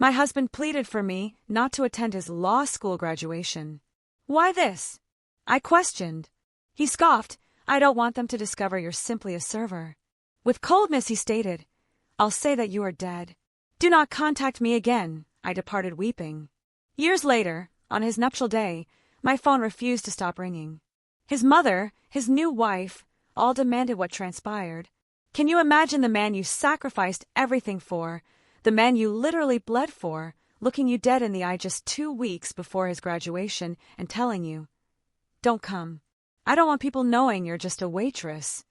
My husband pleaded for me not to attend his law school graduation. Why this? I questioned. He scoffed. I don't want them to discover you're simply a server. With coldness he stated, I'll say that you are dead. Do not contact me again. I departed weeping. Years later, on his nuptial day, my phone refused to stop ringing. His mother, his new wife, all demanded what transpired. Can you imagine the man you sacrificed everything for, the man you literally bled for, looking you dead in the eye just 2 weeks before his graduation and telling you, don't come. I don't want people knowing you're just a waitress.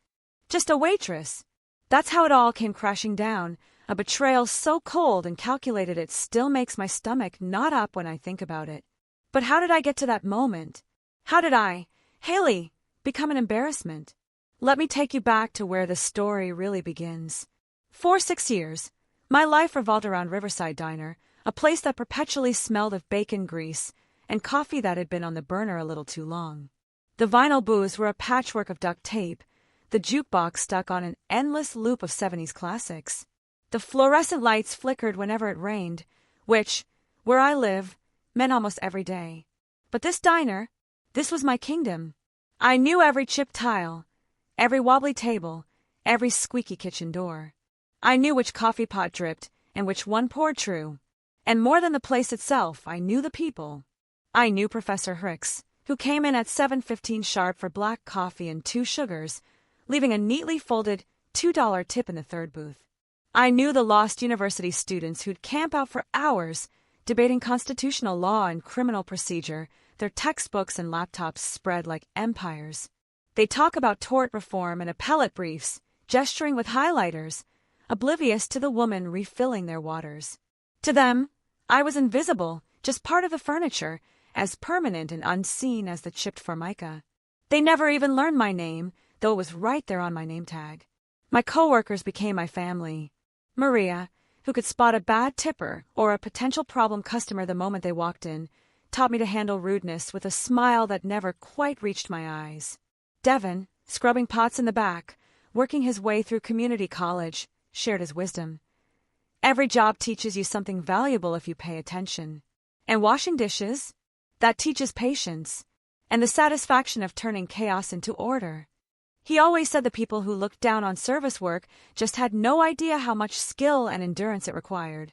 Just a waitress. That's how it all came crashing down, a betrayal so cold and calculated it still makes my stomach knot up when I think about it. But how did I get to that moment? How did I, Haley, become an embarrassment? Let me take you back to where the story really begins. For 6 years, my life revolved around Riverside Diner, a place that perpetually smelled of bacon grease and coffee that had been on the burner a little too long. The vinyl booths were a patchwork of duct tape, the jukebox stuck on an endless loop of 70s classics. The fluorescent lights flickered whenever it rained, which, where I live, meant almost every day. But this diner, this was my kingdom. I knew every chipped tile, every wobbly table, every squeaky kitchen door. I knew which coffee pot dripped and which one poured true. And more than the place itself, I knew the people. I knew Professor Hicks, who came in at 7:15 sharp for black coffee and 2 sugars, leaving a neatly folded $2 tip in the third booth. I knew the lost university students who'd camp out for hours, debating constitutional law and criminal procedure, their textbooks and laptops spread like empires. They talk about tort reform and appellate briefs, gesturing with highlighters, oblivious to the woman refilling their waters. To them, I was invisible, just part of the furniture, as permanent and unseen as the chipped formica. They never even learned my name, though it was right there on my name tag. My coworkers became my family. Maria, who could spot a bad tipper or a potential problem customer the moment they walked in, taught me to handle rudeness with a smile that never quite reached my eyes. Devin, scrubbing pots in the back, working his way through community college, shared his wisdom. Every job teaches you something valuable if you pay attention. And washing dishes, that teaches patience, and the satisfaction of turning chaos into order. He always said the people who looked down on service work just had no idea how much skill and endurance it required.